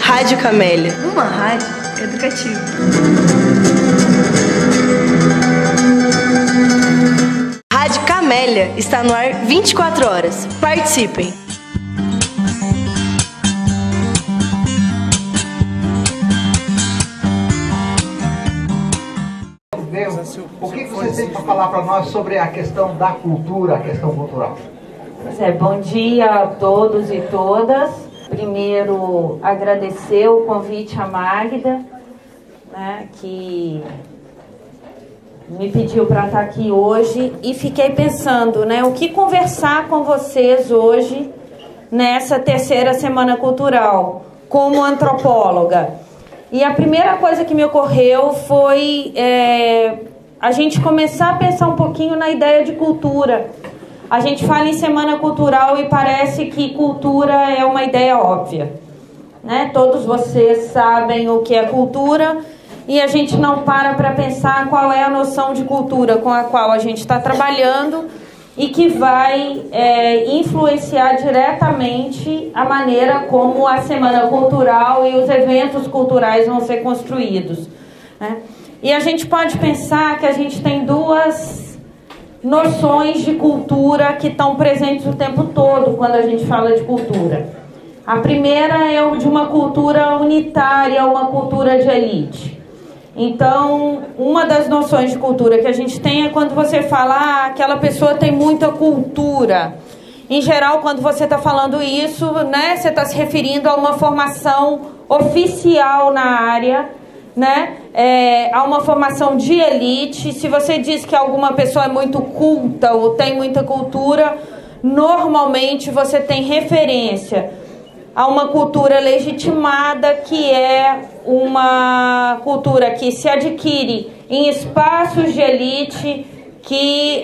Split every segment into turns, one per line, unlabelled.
Rádio Camélia.
Uma rádio educativa.
Rádio Camélia está no ar 24 horas. Participem!
O que você tem para falar para nós sobre a questão da cultura, a questão cultural?
Bom dia a todos e todas. Primeiro, agradecer o convite à Magda, né, que me pediu para estar aqui hoje, e fiquei pensando, né, o que conversar com vocês hoje nessa terceira Semana Cultural, como antropóloga. E a primeira coisa que me ocorreu foi a gente começar a pensar um pouquinho na ideia de cultura. A gente fala em Semana Cultural e parece que cultura é uma ideia óbvia, né? Todos vocês sabem o que é cultura e a gente não para pensar qual é a noção de cultura com a qual a gente está trabalhando e que vai influenciar diretamente a maneira como a Semana Cultural e os eventos culturais vão ser construídos, né? E a gente pode pensar que a gente tem duas noções de cultura que estão presentes o tempo todo quando a gente fala de cultura. A primeira é o de uma cultura unitária, uma cultura de elite. Então, uma das noções de cultura que a gente tem é quando você fala, aquela pessoa tem muita cultura. Em geral, quando você está falando isso, né, você está se referindo a uma formação oficial na área, né? A uma formação de elite. Se você diz que alguma pessoa é muito culta ou tem muita cultura, normalmente você tem referência a uma cultura legitimada, que é uma cultura que se adquire em espaços de elite, que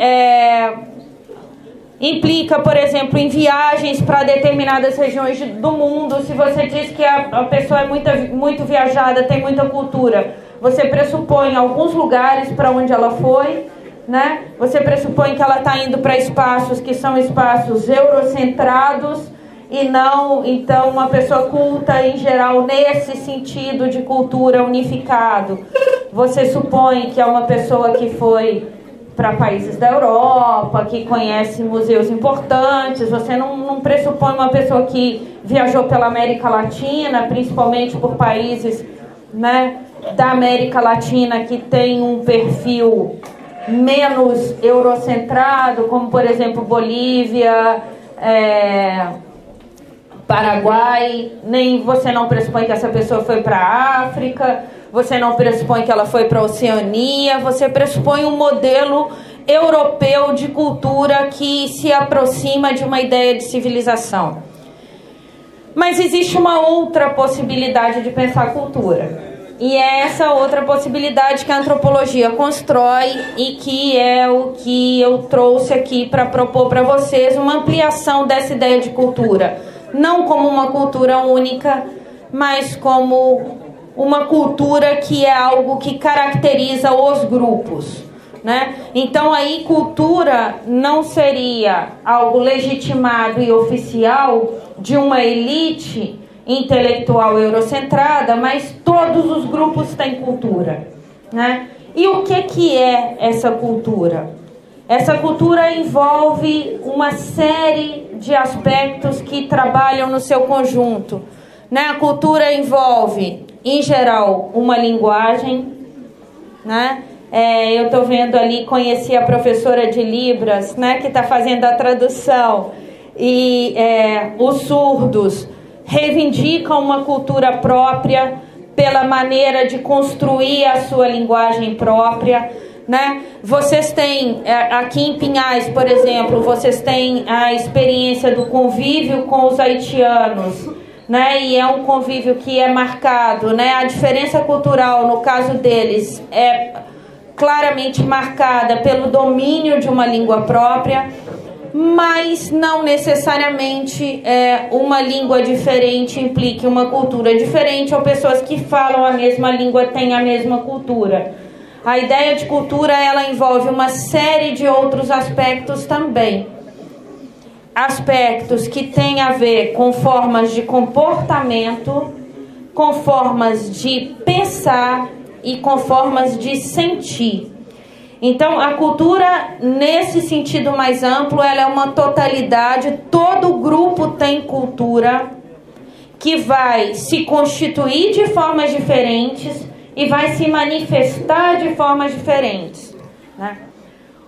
implica, por exemplo, em viagens para determinadas regiões do mundo. Se você diz que a pessoa é muito viajada, tem muita cultura, você pressupõe alguns lugares para onde ela foi, né? Você pressupõe que ela está indo para espaços que são espaços eurocentrados e não, então, uma pessoa culta, em geral, nesse sentido de cultura unificado. Você supõe que é uma pessoa que foi para países da Europa, que conhece museus importantes. Você não pressupõe uma pessoa que viajou pela América Latina, principalmente por países, né, da América Latina que tem um perfil menos eurocentrado, como, por exemplo, Bolívia, Paraguai. Nem você não pressupõe que essa pessoa foi para a África. Você não pressupõe que ela foi para a Oceania, você pressupõe um modelo europeu de cultura que se aproxima de uma ideia de civilização. Mas existe uma outra possibilidade de pensar a cultura. E é essa outra possibilidade que a antropologia constrói e que é o que eu trouxe aqui para propor para vocês, uma ampliação dessa ideia de cultura. Não como uma cultura única, mas como uma cultura que é algo que caracteriza os grupos, né? Então aí cultura não seria algo legitimado e oficial de uma elite intelectual eurocentrada, mas todos os grupos têm cultura, né? E o que é essa cultura? Essa cultura envolve uma série de aspectos que trabalham no seu conjunto, né? A cultura envolve, em geral, uma linguagem, né? Eu estou vendo ali, conheci a professora de Libras, né, que está fazendo a tradução, e os surdos reivindicam uma cultura própria pela maneira de construir a sua linguagem própria, né? Vocês têm, aqui em Pinhais, por exemplo, vocês têm a experiência do convívio com os haitianos, né? E é um convívio que é marcado, né? A diferença cultural, no caso deles, é claramente marcada pelo domínio de uma língua própria, mas não necessariamente uma língua diferente implique uma cultura diferente, ou pessoas que falam a mesma língua têm a mesma cultura. A ideia de cultura, ela envolve uma série de outros aspectos também. Aspectos que têm a ver com formas de comportamento, com formas de pensar e com formas de sentir. Então, a cultura, nesse sentido mais amplo, ela é uma totalidade, todo grupo tem cultura, que vai se constituir de formas diferentes e vai se manifestar de formas diferentes, né?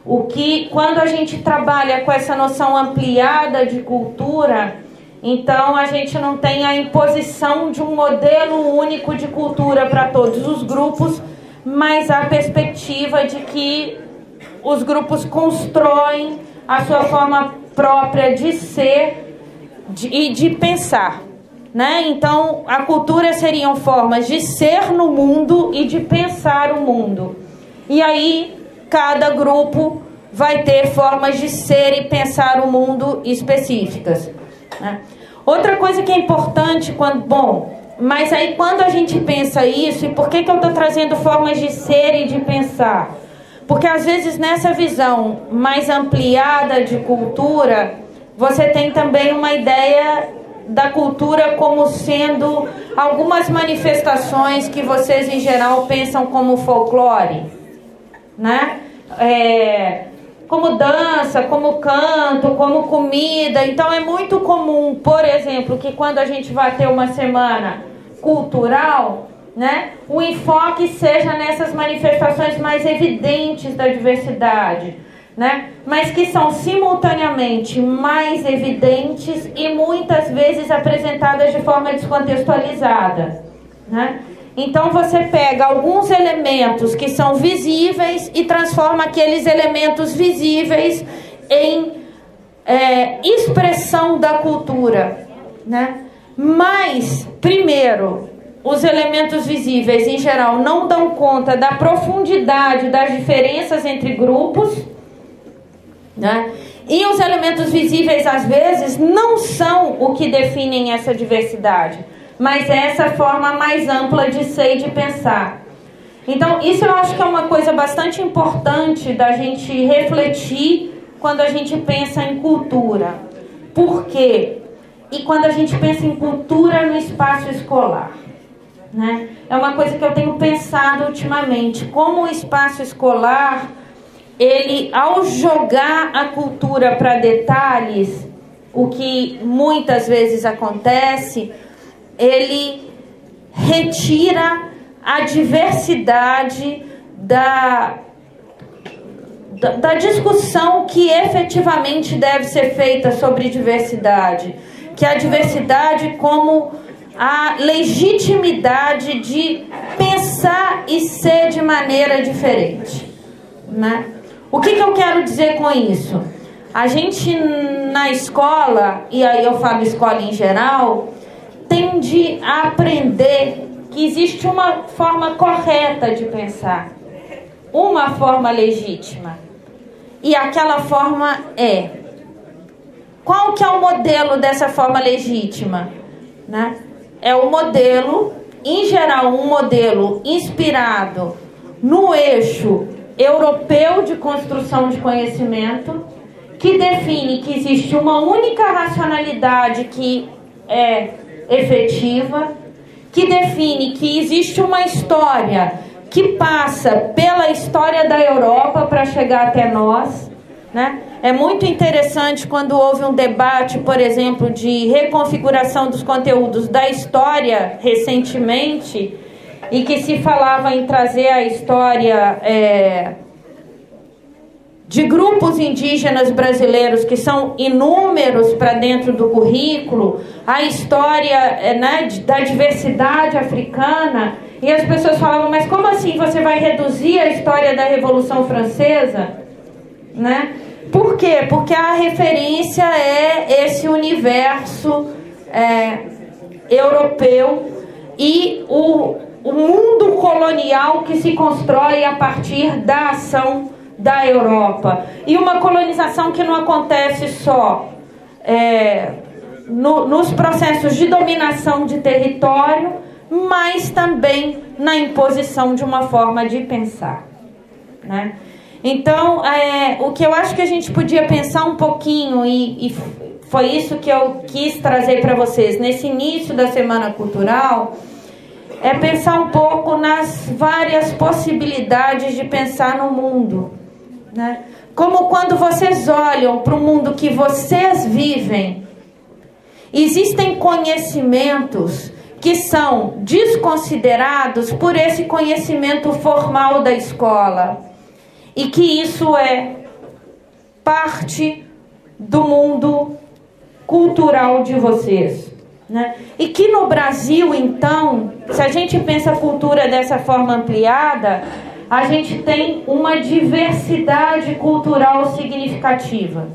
O que, quando a gente trabalha com essa noção ampliada de cultura, então a gente não tem a imposição de um modelo único de cultura para todos os grupos, mas a perspectiva de que os grupos constroem a sua forma própria de ser e de pensar, né? Então, a cultura seriam formas de ser no mundo e de pensar o mundo. E aí, cada grupo vai ter formas de ser e pensar o mundo específicas, né? Outra coisa que é importante, mas aí quando a gente pensa isso, e por que eu estou trazendo formas de ser e de pensar? Porque às vezes nessa visão mais ampliada de cultura, você tem também uma ideia da cultura como sendo algumas manifestações que vocês em geral pensam como folclore, né? Como dança, como canto, como comida. Então é muito comum, por exemplo, que quando a gente vai ter uma semana cultural, né, o enfoque seja nessas manifestações mais evidentes da diversidade, né, mas que são simultaneamente mais evidentes e muitas vezes apresentadas de forma descontextualizada, né? Então você pega alguns elementos que são visíveis e transforma aqueles elementos visíveis em expressão da cultura, né? Mas, primeiro, os elementos visíveis em geral não dão conta da profundidade das diferenças entre grupos, né? E os elementos visíveis às vezes não são o que definem essa diversidade, mas é essa forma mais ampla de ser e de pensar. Então, isso eu acho que é uma coisa bastante importante da gente refletir quando a gente pensa em cultura. Por quê? E quando a gente pensa em cultura no espaço escolar, né? É uma coisa que eu tenho pensado ultimamente, como o espaço escolar, ele, ao jogar a cultura para detalhes, o que muitas vezes acontece, ele retira a diversidade da discussão que efetivamente deve ser feita sobre diversidade, que é a diversidade como a legitimidade de pensar e ser de maneira diferente, né? O que eu quero dizer com isso? A gente na escola, e aí eu falo escola em geral, tende a aprender que existe uma forma correta de pensar, uma forma legítima, e aquela forma é. Qual que é o modelo dessa forma legítima, né? É o modelo, em geral, um modelo inspirado no eixo europeu de construção de conhecimento, que define que existe uma única racionalidade que é efetiva, que define que existe uma história que passa pela história da Europa para chegar até nós, né? É muito interessante quando houve um debate, por exemplo, de reconfiguração dos conteúdos da história recentemente, e que se falava em trazer a história de grupos indígenas brasileiros, que são inúmeros para dentro do currículo, a história da diversidade africana, e as pessoas falavam, mas como assim você vai reduzir a história da Revolução Francesa, né? Por quê? Porque a referência é esse universo europeu e o mundo colonial que se constrói a partir da ação da Europa. E uma colonização que não acontece só nos processos de dominação de território, mas também na imposição de uma forma de pensar, né? Então, o que eu acho que a gente podia pensar um pouquinho, e foi isso que eu quis trazer para vocês nesse início da Semana Cultural, é pensar um pouco nas várias possibilidades de pensar no mundo, né? Como quando vocês olham para o mundo que vocês vivem, existem conhecimentos que são desconsiderados por esse conhecimento formal da escola, e que isso é parte do mundo cultural de vocês, né? E que no Brasil, então, se a gente pensa a cultura dessa forma ampliada, a gente tem uma diversidade cultural significativa.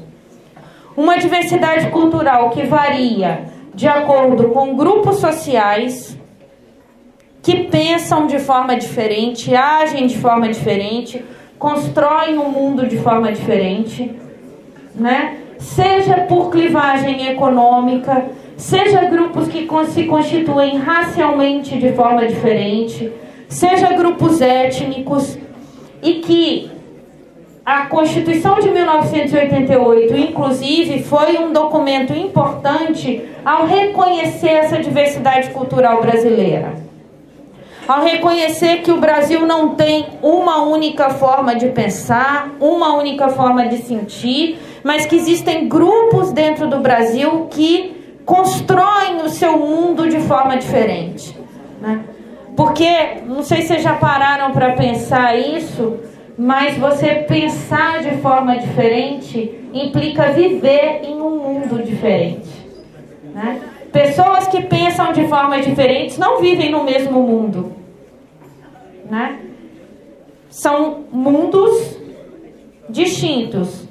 Uma diversidade cultural que varia de acordo com grupos sociais que pensam de forma diferente, agem de forma diferente, constroem o mundo de forma diferente, né? Seja por clivagem econômica, seja grupos que se constituem racialmente de forma diferente, seja grupos étnicos, e que a Constituição de 1988, inclusive, foi um documento importante ao reconhecer essa diversidade cultural brasileira. Ao reconhecer que o Brasil não tem uma única forma de pensar, uma única forma de sentir, mas que existem grupos dentro do Brasil que constroem o seu mundo de forma diferente, né? Porque, não sei se vocês já pararam para pensar isso, mas você pensar de forma diferente implica viver em um mundo diferente, né? Pessoas que pensam de formas diferentes não vivem no mesmo mundo, né? São mundos distintos.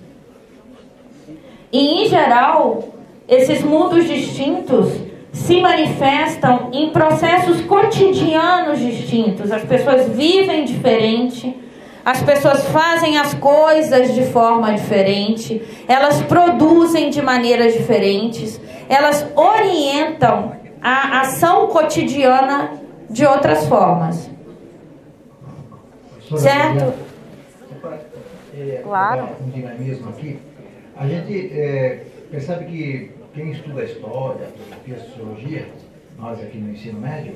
E, em geral, esses mundos distintos se manifestam em processos cotidianos distintos. As pessoas vivem diferente, as pessoas fazem as coisas de forma diferente, elas produzem de maneiras diferentes, elas orientam a ação cotidiana de outras formas. Certo?
Claro. Um dinamismo aqui. A gente percebe que quem estuda a história, a sociologia, nós aqui no ensino médio,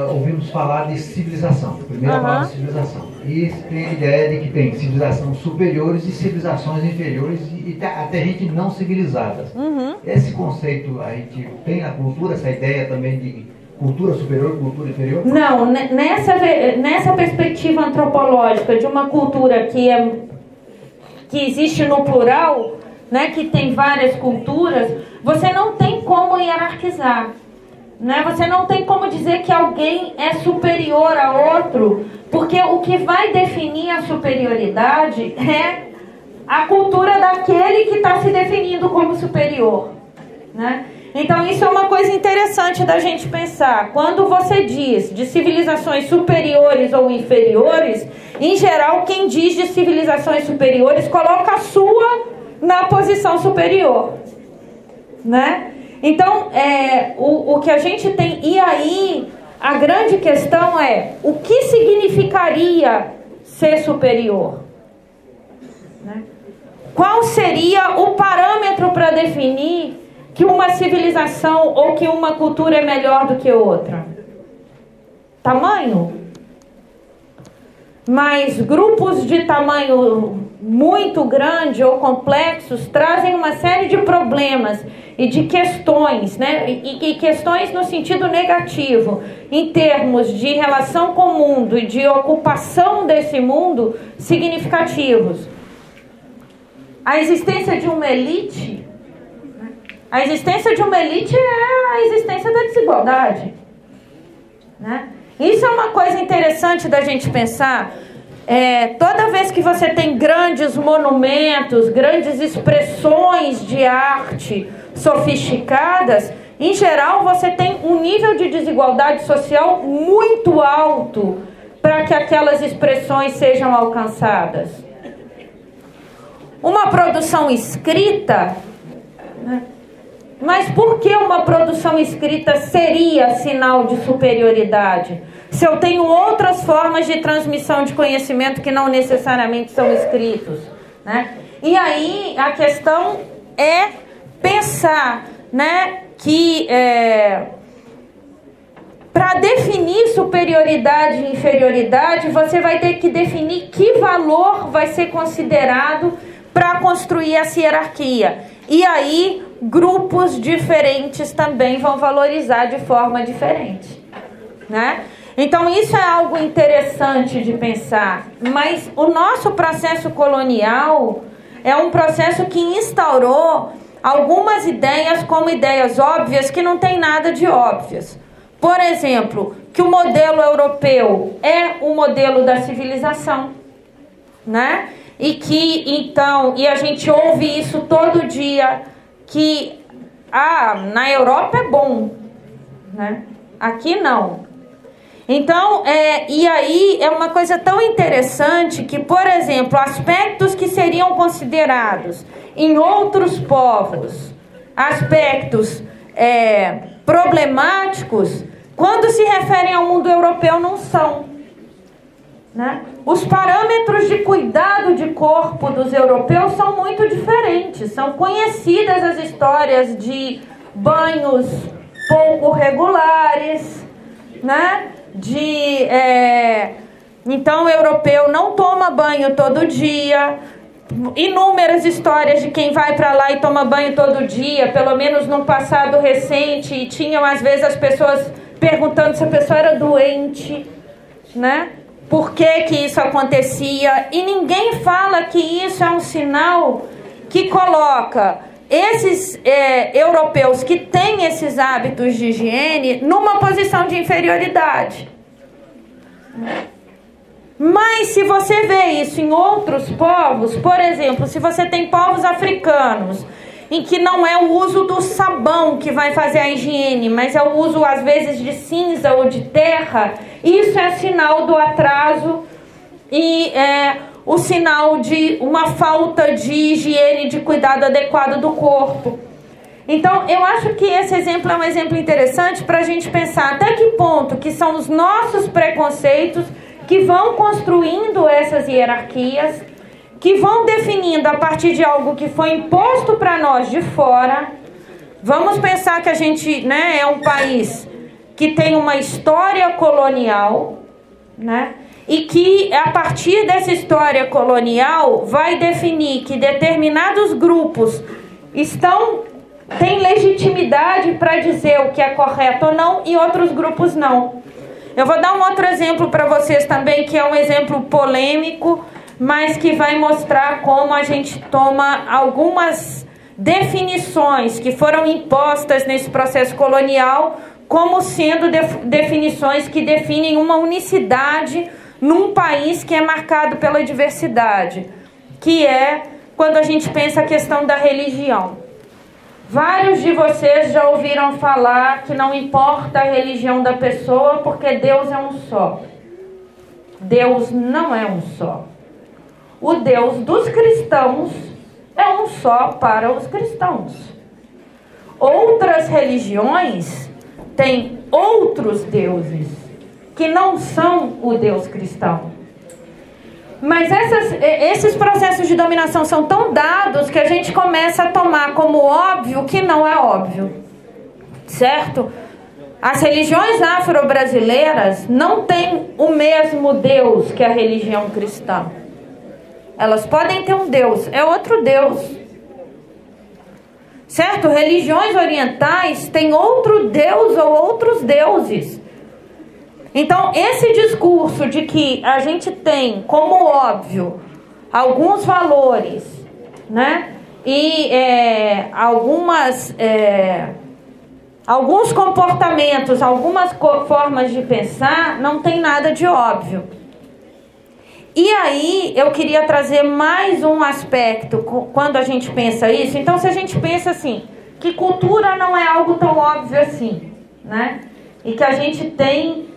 ouvimos falar de civilização, primeira palavra civilização. E tem a ideia de que tem civilizações superiores e civilizações inferiores e até gente não civilizada. Esse conceito a gente tem na cultura, essa ideia também de cultura superior, cultura inferior?
Não, nessa perspectiva antropológica de uma cultura que existe no plural, né, que tem várias culturas, você não tem como hierarquizar, né? Você não tem como dizer que alguém é superior a outro, porque o que vai definir a superioridade é a cultura daquele que está se definindo como superior, né? Então isso é uma coisa interessante da gente pensar. Quando você diz de civilizações superiores ou inferiores, em geral quem diz de civilizações superiores coloca a sua na posição superior, né? Então o que a gente tem, e aí a grande questão é o que significaria ser superior, né? Qual seria o parâmetro para definir que uma civilização ou que uma cultura é melhor do que outra? Tamanho? Mas grupos de tamanho muito grande ou complexos trazem uma série de problemas e de questões, né? E questões no sentido negativo, em termos de relação com o mundo e de ocupação desse mundo significativos. A existência de uma elite, a existência de uma elite é a existência da desigualdade, né? Isso é uma coisa interessante da gente pensar. Toda vez que você tem grandes monumentos, grandes expressões de arte sofisticadas, em geral você tem um nível de desigualdade social muito alto para que aquelas expressões sejam alcançadas. Uma produção escrita, né? Mas por que uma produção escrita seria sinal de superioridade? Se eu tenho outras formas de transmissão de conhecimento que não necessariamente são escritos, né? E aí a questão é pensar, né, que para definir superioridade e inferioridade, você vai ter que definir que valor vai ser considerado para construir essa hierarquia. E aí, grupos diferentes também vão valorizar de forma diferente, né? Então, isso é algo interessante de pensar. Mas o nosso processo colonial é um processo que instaurou algumas ideias como ideias óbvias que não tem nada de óbvias. Por exemplo, que o modelo europeu é o modelo da civilização, né? E que, então, e a gente ouve isso todo dia, que na Europa é bom, né? Aqui não. Então, e aí é uma coisa tão interessante que, por exemplo, aspectos que seriam considerados em outros povos, aspectos problemáticos, quando se referem ao mundo europeu não são, né? Os parâmetros de cuidado de corpo dos europeus são muito diferentes. São conhecidas as histórias de banhos pouco regulares, né? Então o europeu não toma banho todo dia. Inúmeras histórias de quem vai para lá e toma banho todo dia, pelo menos num passado recente, e tinham às vezes as pessoas perguntando se a pessoa era doente, né? Por que isso acontecia? E ninguém fala que isso é um sinal que coloca esses europeus que têm esses hábitos de higiene numa posição de inferioridade. Mas se você vê isso em outros povos, por exemplo, se você tem povos africanos em que não é o uso do sabão que vai fazer a higiene, mas é o uso às vezes de cinza ou de terra, isso é sinal do atraso e o sinal de uma falta de higiene, de cuidado adequado do corpo. Então, eu acho que esse exemplo é um exemplo interessante para a gente pensar até que ponto que são os nossos preconceitos que vão construindo essas hierarquias, que vão definindo a partir de algo que foi imposto para nós de fora. Vamos pensar que a gente, né, é um país que tem uma história colonial, né? E que a partir dessa história colonial vai definir que determinados grupos têm legitimidade para dizer o que é correto ou não e outros grupos não. Eu vou dar um outro exemplo para vocês também, que é um exemplo polêmico, mas que vai mostrar como a gente toma algumas definições que foram impostas nesse processo colonial como sendo definições que definem uma unicidade num país que é marcado pela diversidade, que é quando a gente pensa a questão da religião. Vários de vocês já ouviram falar que não importa a religião da pessoa porque Deus é um só. Deus não é um só. O Deus dos cristãos é um só para os cristãos. Outras religiões têm outros deuses que não são o Deus cristão. Mas esses processos de dominação são tão dados que a gente começa a tomar como óbvio que não é óbvio, certo? As religiões afro-brasileiras não têm o mesmo Deus que a religião cristã. Elas podem ter um Deus, é outro Deus, certo? Religiões orientais têm outro Deus ou outros deuses. Então, esse discurso de que a gente tem como óbvio alguns valores, né? E alguns comportamentos, algumas formas de pensar, não tem nada de óbvio. E aí, eu queria trazer mais um aspecto quando a gente pensa isso. Então, se a gente pensa assim, que cultura não é algo tão óbvio assim, né? E que a gente tem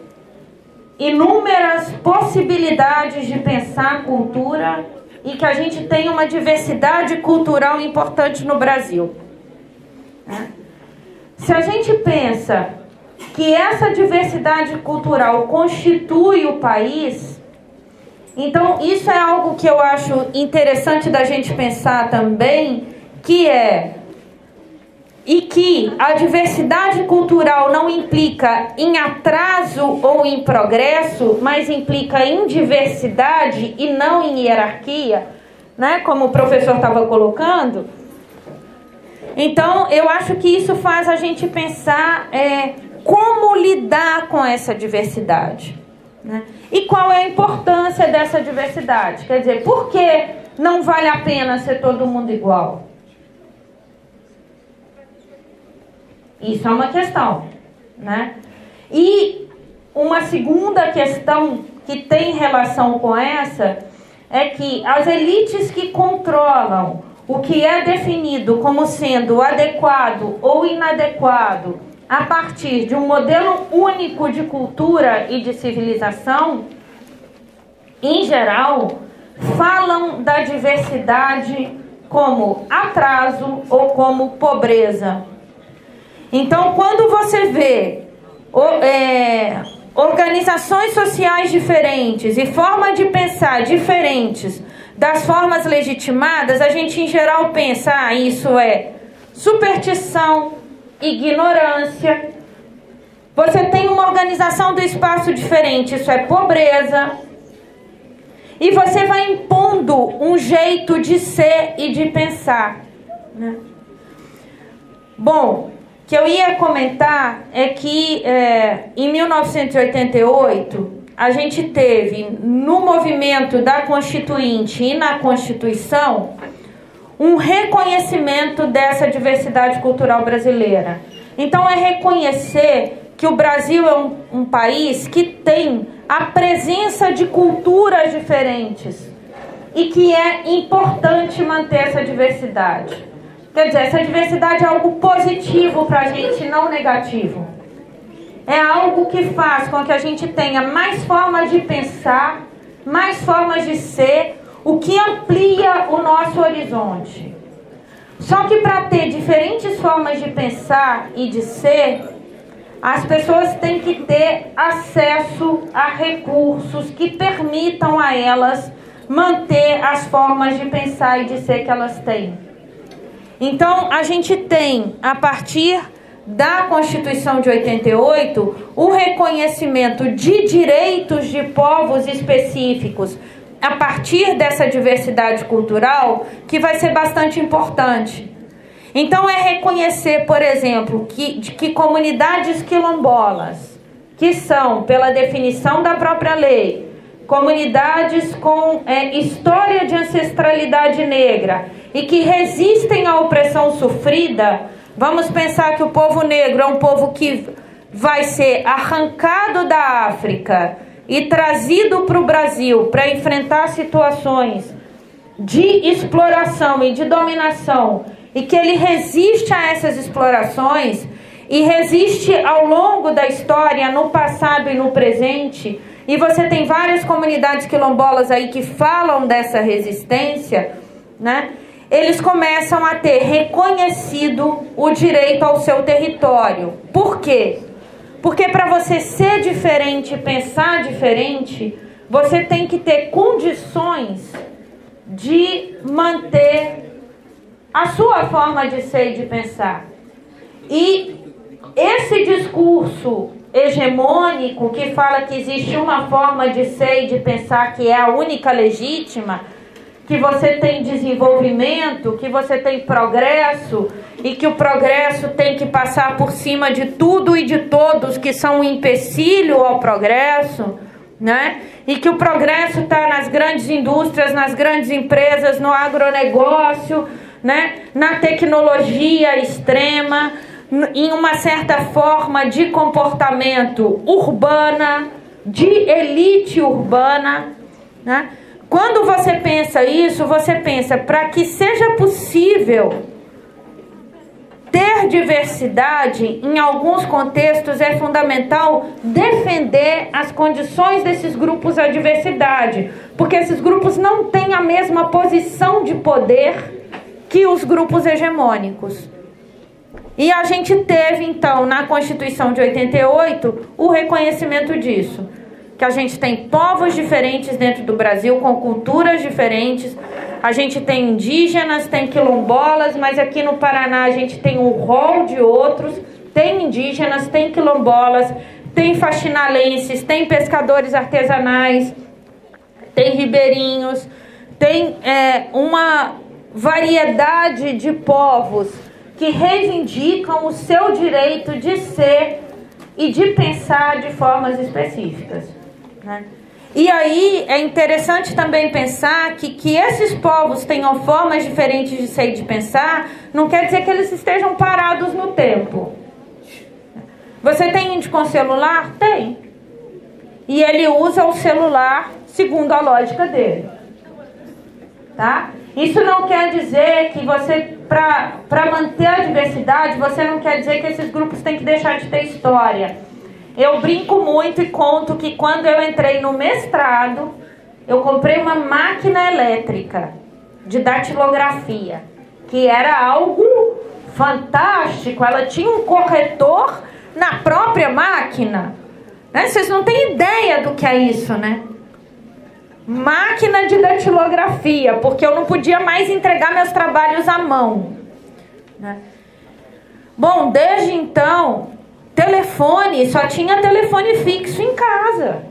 inúmeras possibilidades de pensar cultura e que a gente tem uma diversidade cultural importante no Brasil, né? Se a gente pensa que essa diversidade cultural constitui o país, então isso é algo que eu acho interessante da gente pensar também, que é e que a diversidade cultural não implica em atraso ou em progresso, mas implica em diversidade e não em hierarquia, né? Como o professor estava colocando. Então, eu acho que isso faz a gente pensar como lidar com essa diversidade, né? E qual é a importância dessa diversidade? Quer dizer, por que não vale a pena ser todo mundo igual? Isso é uma questão, né? E uma segunda questão que tem relação com essa é que as elites que controlam o que é definido como sendo adequado ou inadequado a partir de um modelo único de cultura e de civilização, em geral, falam da diversidade como atraso ou como pobreza. Então, quando você vê organizações sociais diferentes e formas de pensar diferentes das formas legitimadas, a gente em geral pensa, isso é superstição, ignorância. Você tem uma organização do espaço diferente, isso é pobreza. E você vai impondo um jeito de ser e de pensar, né? Bom, o que eu ia comentar é que em 1988 a gente teve no movimento da Constituinte e na Constituição um reconhecimento dessa diversidade cultural brasileira. Então é reconhecer que o Brasil é um país que tem a presença de culturas diferentes e que é importante manter essa diversidade. Quer dizer, essa diversidade é algo positivo para a gente, não negativo. É algo que faz com que a gente tenha mais formas de pensar, mais formas de ser, o que amplia o nosso horizonte. Só que para ter diferentes formas de pensar e de ser, as pessoas têm que ter acesso a recursos que permitam a elas manter as formas de pensar e de ser que elas têm. Então, a gente tem, a partir da Constituição de 88, o reconhecimento de direitos de povos específicos a partir dessa diversidade cultural, que vai ser bastante importante. Então, é reconhecer, por exemplo, que comunidades quilombolas, que são, pela definição da própria lei, comunidades com história de ancestralidade negra e que resistem à opressão sofrida. Vamos pensar que o povo negro é um povo que vai ser arrancado da África e trazido para o Brasil para enfrentar situações de exploração e de dominação, e que ele resiste a essas explorações e resiste ao longo da história, no passado e no presente. E você tem várias comunidades quilombolas aí que falam dessa resistência, né? Eles começam a ter reconhecido o direito ao seu território. Por quê? Porque para você ser diferente, pensar diferente, você tem que ter condições de manter a sua forma de ser e de pensar. E esse discurso hegemônico que fala que existe uma forma de ser e de pensar que é a única legítima, que você tem desenvolvimento, que você tem progresso e que o progresso tem que passar por cima de tudo e de todos que são um empecilho ao progresso, né? E que o progresso está nas grandes indústrias, nas grandes empresas, no agronegócio, né? Na tecnologia extrema, em uma certa forma de comportamento urbana, de elite urbana, né? Quando você pensa isso, você pensa, para que seja possível ter diversidade, em alguns contextos é fundamental defender as condições desses grupos à diversidade, porque esses grupos não têm a mesma posição de poder que os grupos hegemônicos. E a gente teve, então, na Constituição de 88, o reconhecimento disso. que a gente tem povos diferentes dentro do Brasil, com culturas diferentes. A gente tem indígenas, tem quilombolas, mas aqui no Paraná a gente tem um rol de outros. Tem indígenas, tem quilombolas, tem faxinalenses, tem pescadores artesanais, tem ribeirinhos, tem uma variedade de povos que reivindicam o seu direito de ser e de pensar de formas específicas, né? E aí é interessante também pensar que esses povos tenham formas diferentes de ser e de pensar, não quer dizer que eles estejam parados no tempo. Você tem índio com celular? Tem. E ele usa o celular segundo a lógica dele. Tá? Isso não quer dizer que você, para manter a diversidade, você não quer dizer que esses grupos têm que deixar de ter história. Eu brinco muito e conto que quando eu entrei no mestrado, eu comprei uma máquina elétrica de datilografia, que era algo fantástico. Ela tinha um corretor na própria máquina, né? Vocês não têm ideia do que é isso, né? Máquina de datilografia, porque eu não podia mais entregar meus trabalhos à mão, né? Bom, desde então, telefone, só tinha telefone fixo em casa,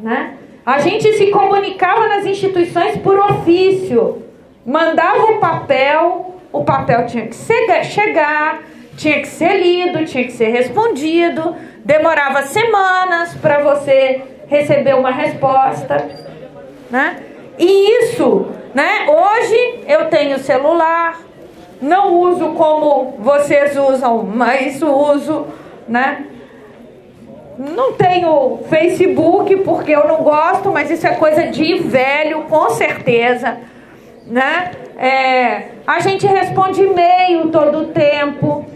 né? A gente se comunicava nas instituições por ofício, mandava o papel tinha que chegar, tinha que ser lido, tinha que ser respondido, demorava semanas para você receber uma resposta, né? E isso, né? Hoje eu tenho celular, não uso como vocês usam, mas uso, né? Não tenho Facebook porque eu não gosto, mas isso é coisa de velho, com certeza, né? A gente responde e-mail todo o tempo.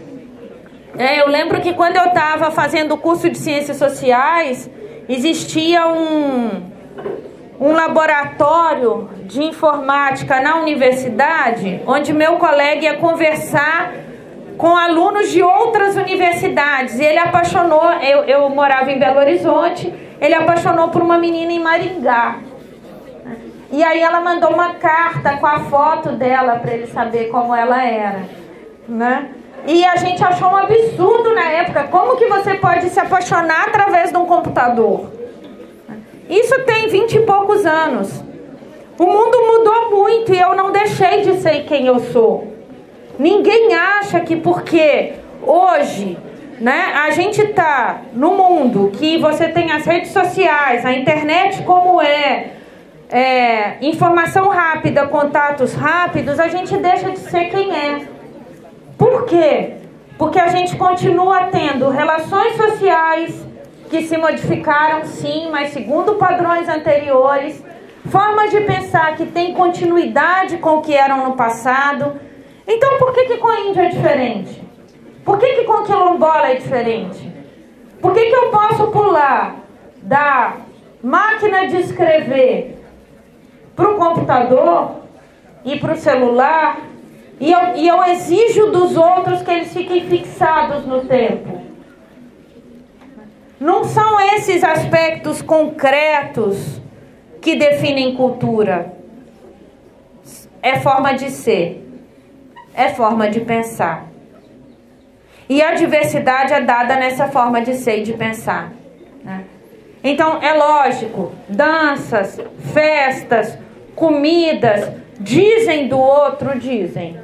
Eu lembro que quando eu estava fazendo o curso de Ciências Sociais, existia um laboratório de informática na universidade, onde meu colega ia conversar com alunos de outras universidades. E ele apaixonou, eu morava em Belo Horizonte, ele apaixonou por uma menina em Maringá. E aí ela mandou uma carta com a foto dela para ele saber como ela era, né? E a gente achou um absurdo na época. Como que você pode se apaixonar através de um computador? Isso tem 20 e poucos anos. O mundo mudou muito e eu não deixei de ser quem eu sou. Ninguém acha que porque hoje, né, a gente está no mundo que você tem as redes sociais, a internet como informação rápida, contatos rápidos, a gente deixa de ser quem é. Por quê? Porque a gente continua tendo relações sociais que se modificaram, sim, mas segundo padrões anteriores, formas de pensar que têm continuidade com o que eram no passado. Então, por que com a Índia é diferente? Por que com o quilombola é diferente? Por que eu posso pular da máquina de escrever para o computador e para o celular e eu exijo dos outros que eles fiquem fixados no tempo? Não são esses aspectos concretos que definem cultura. É forma de ser, é forma de pensar. E a diversidade é dada nessa forma de ser e de pensar, né? Então, é lógico, danças, festas, comidas, dizem do outro, dizem.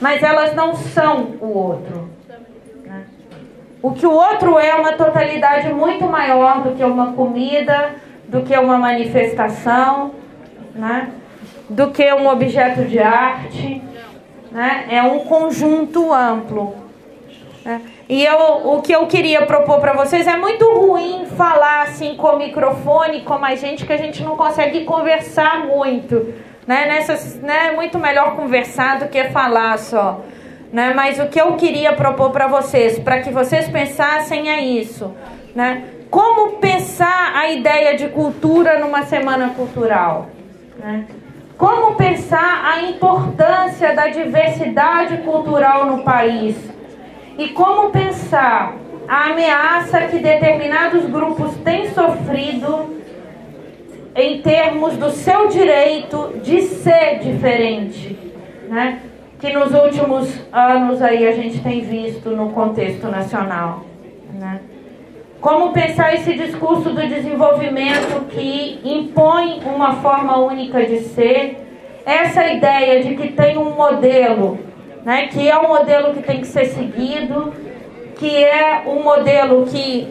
Mas elas não são o outro, né? O que o outro é uma totalidade muito maior do que uma comida, do que uma manifestação, né? Do que um objeto de arte, né? É um conjunto amplo, né? E o que eu queria propor para vocês, é muito ruim falar assim com o microfone, como a gente, que a gente não consegue conversar muito, né? É muito melhor conversar do que falar só, né? Mas o que eu queria propor para vocês, para que vocês pensassem, é isso, né? Como pensar a ideia de cultura numa semana cultural, né? Como pensar a importância da diversidade cultural no país? E como pensar a ameaça que determinados grupos têm sofrido em termos do seu direito de ser diferente, né? Que nos últimos anos aí a gente tem visto no contexto nacional, né? Como pensar esse discurso do desenvolvimento que impõe uma forma única de ser, essa ideia de que tem um modelo, né, que é um modelo que tem que ser seguido, que é um modelo que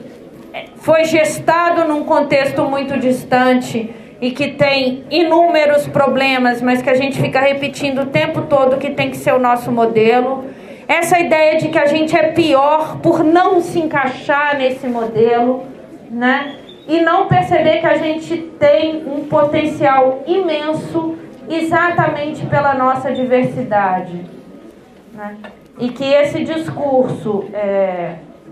foi gestado num contexto muito distante e que tem inúmeros problemas, mas que a gente fica repetindo o tempo todo que tem que ser o nosso modelo. Essa ideia de que a gente é pior por não se encaixar nesse modelo, né? E não perceber que a gente tem um potencial imenso exatamente pela nossa diversidade, né? E que esse discurso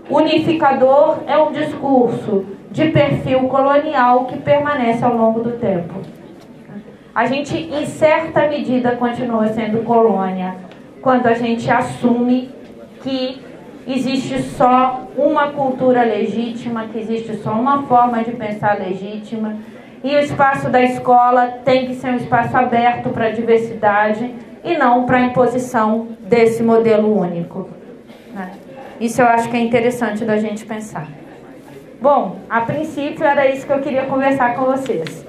unificador é um discurso de perfil colonial que permanece ao longo do tempo. A gente, em certa medida, continua sendo colônia quando a gente assume que existe só uma cultura legítima, que existe só uma forma de pensar legítima, e o espaço da escola tem que ser um espaço aberto para a diversidade e não para a imposição desse modelo único, né? Isso eu acho que é interessante da gente pensar. Bom, a princípio era isso que eu queria conversar com vocês.